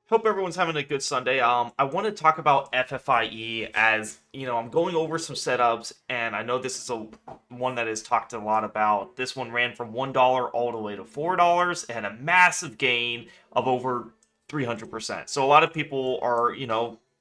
Hope everyone's having a good Sunday. I want to talk about FFIE as I'm going over some setups, and I know this is a one that is talked a lot about. This one ran from $1 all the way to $4 and a massive gain of over 300%. So a lot of people are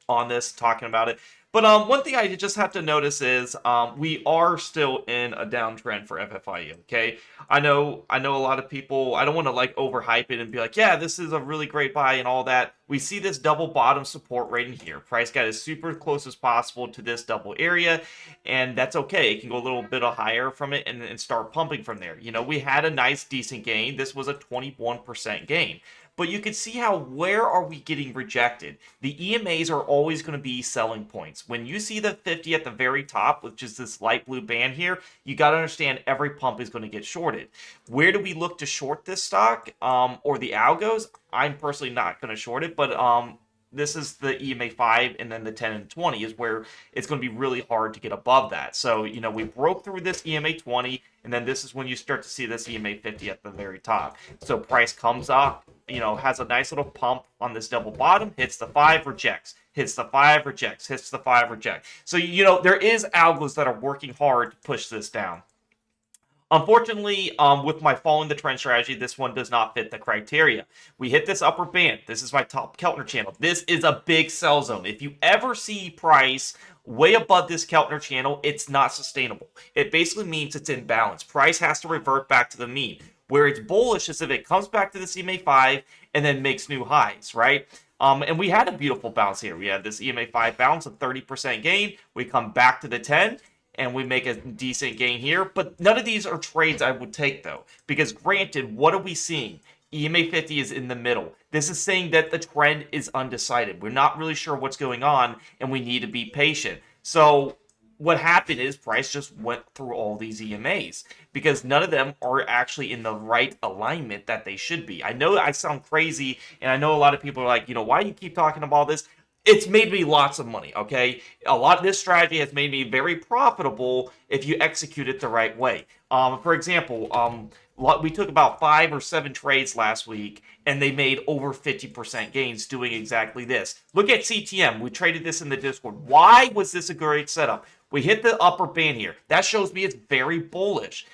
on this talking about it. But one thing I just have to notice is we are still in a downtrend for FFIE. Okay, I know a lot of people. I don't want to like overhype it and be like, yeah, this is a really great buy and all that. We see this double bottom support right in here. Price got as super close as possible to this double area, and that's okay. It can go a little bit higher from it and start pumping from there. We had a nice decent gain. This was a 21% gain. But you can see how where are we getting rejected? The EMAs are always going to be selling points. When you see the 50 at the very top, which is this light blue band here, you got to understand every pump is going to get shorted. Where do we look to short this stock or the algos? I'm personally not going to short it, but this is the EMA 5 and then the 10 and 20 is where it's going to be really hard to get above that. So, we broke through this EMA 20, and then this is when you start to see this EMA 50 at the very top. So price comes up, has a nice little pump on this double bottom, hits the 5, rejects, hits the 5, rejects, hits the 5, reject. So, there is algos that are working hard to push this down. Unfortunately, with my following the trend strategy, this one does not fit the criteria. We hit this upper band. This is my top Keltner channel. This is a big sell zone. If you ever see price way above this Keltner channel, it's not sustainable. It basically means it's in balance. Price has to revert back to the mean. Where it's bullish is if it comes back to this EMA 5 and then makes new highs, right? And we had a beautiful bounce here. We had this EMA 5 bounce, a 30% gain. We come back to the 10 and we make a decent gain here. But none of these are trades I would take, though. Because granted, what are we seeing? EMA 50 is in the middle. This is saying that the trend is undecided. We're not really sure what's going on, and we need to be patient. So what happened is price just went through all these EMAs because none of them are actually in the right alignment that they should be. I know I sound crazy, and I know a lot of people are like, why do you keep talking about this? It's made me lots of money, okay? A lot of this strategy has made me very profitable if you execute it the right way. For example, we took about 5 or 7 trades last week, and they made over 50% gains doing exactly this. Look at CTM. We traded this in the Discord. Why was this a great setup? We hit the upper band here. That shows me it's very bullish.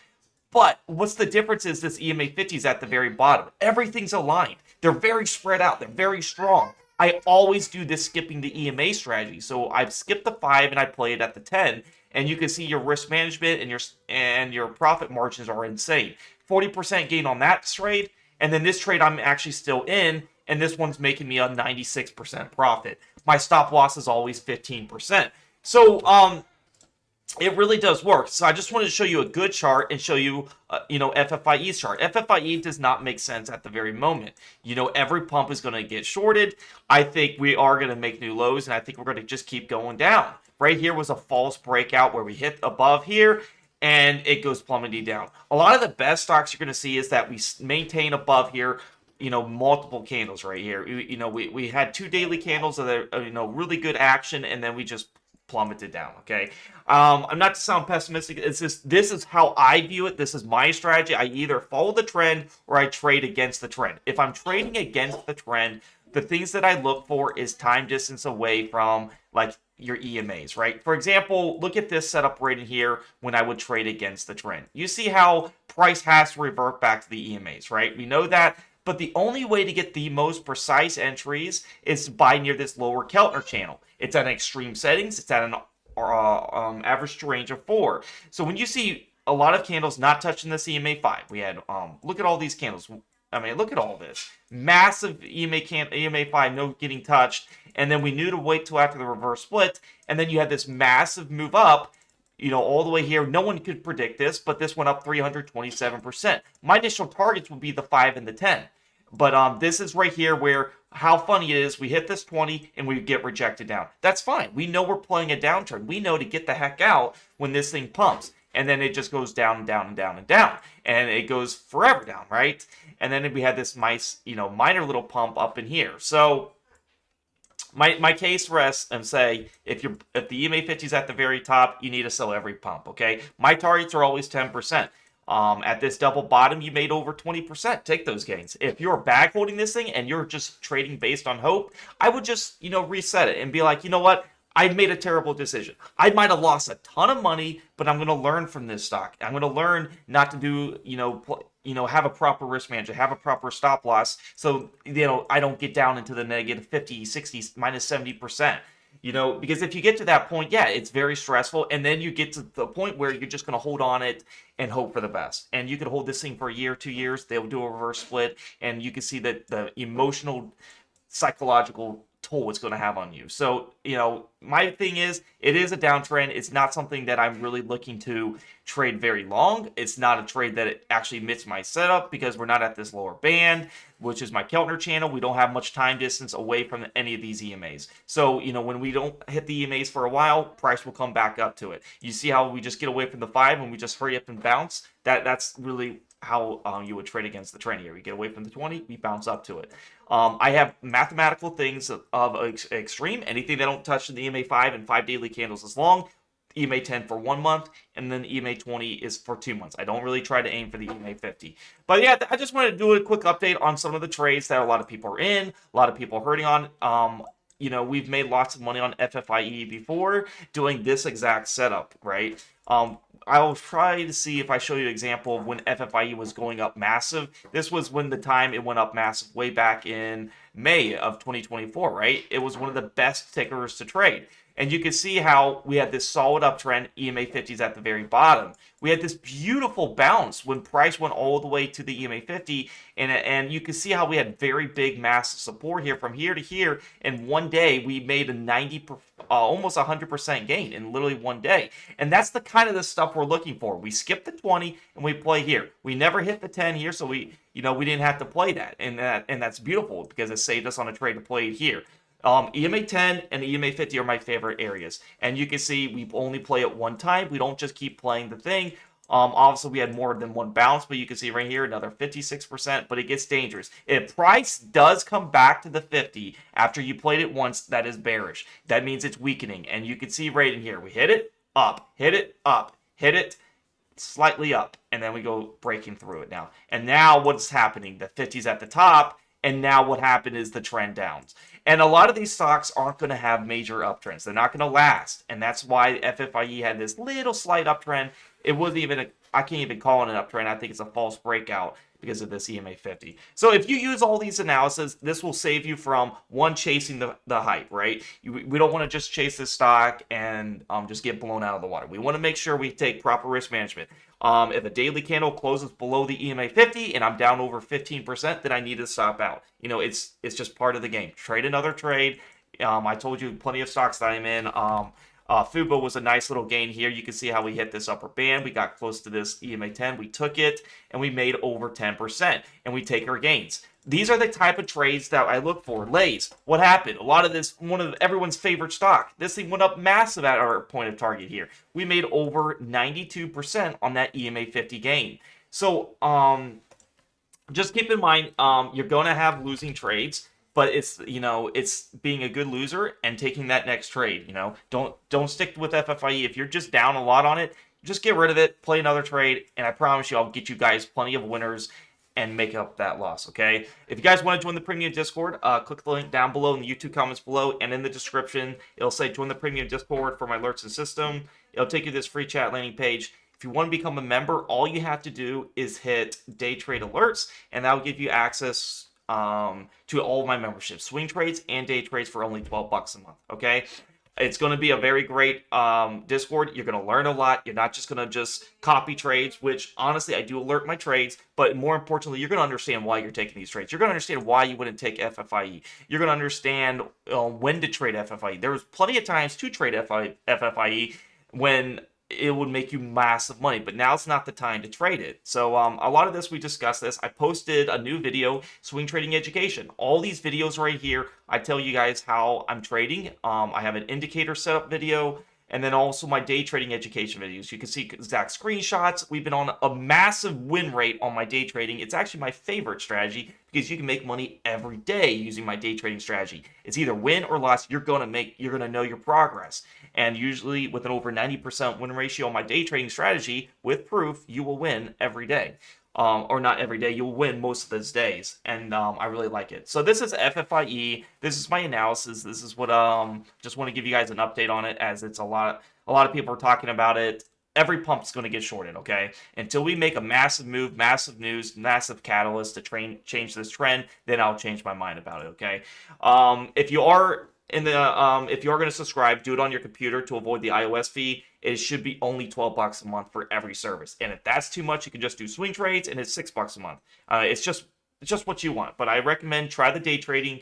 But what's the difference is this EMA 50 is at the very bottom. Everything's aligned. They're very spread out. They're very strong. I always do this skipping the EMA strategy. So I've skipped the 5 and I play it at the 10. And you can see your risk management and your profit margins are insane. 40% gain on that trade. And then this trade I'm actually still in. And this one's making me a 96% profit. My stop loss is always 15%. So, it really does work. So I just wanted to show you a good chart and show you, FFIE's chart. FFIE does not make sense at the very moment. Every pump is going to get shorted. I think we are going to make new lows, and I think we're going to just keep going down. Right here was a false breakout where we hit above here, and it goes plummeting down. A lot of the best stocks you're going to see is that we maintain above here, multiple candles right here. We had 2 daily candles that are, really good action, and then we just plummeted down. Okay, I'm not to sound pessimistic. It's just this is how I view it. This is my strategy. I either follow the trend or I trade against the trend. If I'm trading against the trend, the things that I look for is time distance away from like your EMAs, right? For example, look at this setup right in here when I would trade against the trend. You see how price has to revert back to the EMAs, right? We know that. But the only way to get the most precise entries is to buy near this lower Keltner channel. It's at extreme settings. It's at an average to range of 4. So when you see a lot of candles not touching this EMA 5, we had, look at all these candles. I mean, look at all this. Massive EMA 5, no getting touched. And then we knew to wait till after the reverse split. And then you had this massive move up, all the way here. No one could predict this, but this went up 327%. My initial targets would be the 5 and the 10. But this is right here where how funny it is. We hit this 20 and we get rejected down. That's fine. We know we're playing a downturn. We know to get the heck out when this thing pumps. And then it just goes down and down and down and down. And it goes forever down, right? And then we had this nice, minor little pump up in here. So my case rests and say if the EMA 50 is at the very top, you need to sell every pump. Okay, my targets are always 10%. At this double bottom, you made over 20%. Take those gains. If you're bag holding this thing and you're just trading based on hope, I would just, reset it and be like, you know what? I made a terrible decision. I might have lost a ton of money, but I'm going to learn from this stock. I'm going to learn not to do, have a proper risk management, have a proper stop loss. So, I don't get down into the negative 50, 60, minus 70%. Because if you get to that point, yeah, it's very stressful. And then you get to the point where you're just going to hold on it and hope for the best. And you could hold this thing for a year, 2 years. They'll do a reverse split. And you can see that the emotional, psychological toll it's going to have on you. So, my thing is, it is a downtrend. It's not something that I'm really looking to trade very long. It's not a trade that it actually meets my setup because we're not at this lower band, which is my Keltner channel. We don't have much time distance away from any of these EMAs. So, when we don't hit the EMAs for a while, price will come back up to it. You see how we just get away from the 5 and we just hurry up and bounce? That's really how you would trade against the trend here. We get away from the 20, we bounce up to it. I have mathematical things of extreme. Anything that don't touch the EMA 5 and 5 daily candles is long. EMA 10 for 1 month, and then EMA 20 is for 2 months. I don't really try to aim for the EMA 50. But yeah, I just wanted to do a quick update on some of the trades that a lot of people are in, a lot of people are hurting on. We've made lots of money on FFIE before doing this exact setup, right? I'll try to see if I show you an example of when FFIE was going up massive. This was when the time it went up massive way back in May of 2024, right? It was one of the best tickers to trade. And you can see how we had this solid uptrend, EMA 50s at the very bottom. We had this beautiful bounce when price went all the way to the EMA 50, and you can see how we had very big massive support here from here to here. And one day we made a almost 100% gain in literally one day. And that's the kind of the stuff we're looking for. We skip the 20 and we play here. We never hit the 10 here, so we didn't have to play that. And that's beautiful because it saved us on a trade to play it here. EMA 10 and EMA 50 are my favorite areas. And you can see we only play it one time. We don't just keep playing the thing. Obviously, we had more than one bounce, but you can see right here, another 56%, but it gets dangerous. If price does come back to the 50 after you played it once, that is bearish. That means it's weakening. And you can see right in here, we hit it, up, hit it, up, hit it, slightly up, and then we go breaking through it now. And now what's happening? The 50's at the top, and now what happened is the trend downs. And a lot of these stocks aren't going to have major uptrends. They're not going to last. And that's why FFIE had this little slight uptrend. It wasn't even, I can't even call it an uptrend. I think it's a false breakout because of this EMA 50. So if you use all these analysis, this will save you from, one, chasing the hype, right? We don't want to just chase this stock and just get blown out of the water. We want to make sure we take proper risk management. If a daily candle closes below the EMA 50 and I'm down over 15%, then I need to stop out. It's just part of the game. Trade another trade. I told you plenty of stocks that I'm in. Fubo was a nice little gain here. You can see how we hit this upper band. We got close to this EMA 10. We took it, and we made over 10%, and we take our gains. These are the type of trades that I look for. Lays, what happened? A lot of this, one of everyone's favorite stock. This thing went up massive at our point of target here. We made over 92% on that EMA 50 gain. So, just keep in mind, you're going to have losing trades. But it's being a good loser and taking that next trade. Don't stick with FFIE. If you're just down a lot on it, just get rid of it, play another trade, and I promise you I'll get you guys plenty of winners and make up that loss, okay? If you guys want to join the premium Discord, click the link down below in the YouTube comments below and in the description. It'll say join the premium Discord for my alerts and system. It'll take you to this free chat landing page. If you want to become a member, all you have to do is hit day trade alerts, and that'll give you access to all of my memberships, swing trades and day trades for only $12 a month. Okay, it's going to be a very great Discord. You're going to learn a lot. You're not just going to just copy trades, which honestly I do alert my trades, but more importantly, you're going to understand why you're taking these trades. You're going to understand why you wouldn't take FFIE. You're going to understand when to trade FFIE. There was plenty of times to trade FFIE when it would make you massive money, but now it's not the time to trade it. So a lot of this, we discussed this. I posted a new video, swing trading education. All these videos right here, I tell you guys how I'm trading. I have an indicator setup video, and then also my day trading education videos. You can see exact screenshots. We've been on a massive win rate on my day trading. It's actually my favorite strategy because you can make money every day using my day trading strategy. It's either win or loss. You're gonna know your progress. And usually with an over 90% win ratio on my day trading strategy with proof, you will win every day. Or not every day, you'll win most of those days, and I really like it. So this is FFIE. This is my analysis. This is what just want to give you guys an update on it, as it's a lot of people are talking about it. Every pump's going to get shorted, okay? Until we make a massive move, massive news, massive catalyst to change this trend, then I'll change my mind about it, okay? If you are if you are going to subscribe, do it on your computer to avoid the iOS fee. It should be only $12 a month for every service. And if that's too much, you can just do swing trades, and it's $6 a month. It's just what you want. But I recommend try the day trading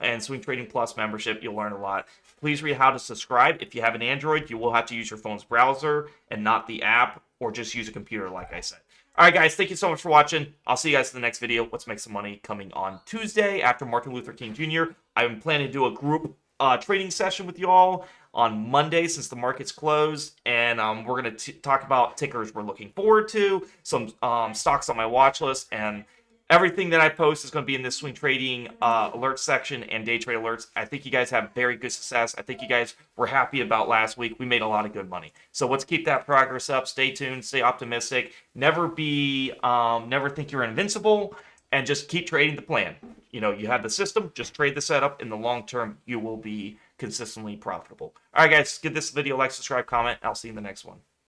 and swing trading plus membership. You'll learn a lot. Please read how to subscribe. If you have an Android, you will have to use your phone's browser and not the app, or just use a computer, like I said. All right, guys, thank you so much for watching. I'll see you guys in the next video. Let's make some money, coming on Tuesday after Martin Luther King Jr. I'm planning to do a group trading session with you all on Monday, since the market's closed, and we're going to talk about tickers we're looking forward to, some stocks on my watch list, and everything that I post is going to be in this swing trading alert section and day trade alerts. I think you guys have very good success. I think you guys were happy about last week. We made a lot of good money. So let's keep that progress up. Stay tuned. Stay optimistic. Never think you're invincible, and just keep trading the plan. You know, you have the system, just trade the setup. In the long term, you will be consistently profitable. All right, guys, give this video a like, subscribe, comment. I'll see you in the next one.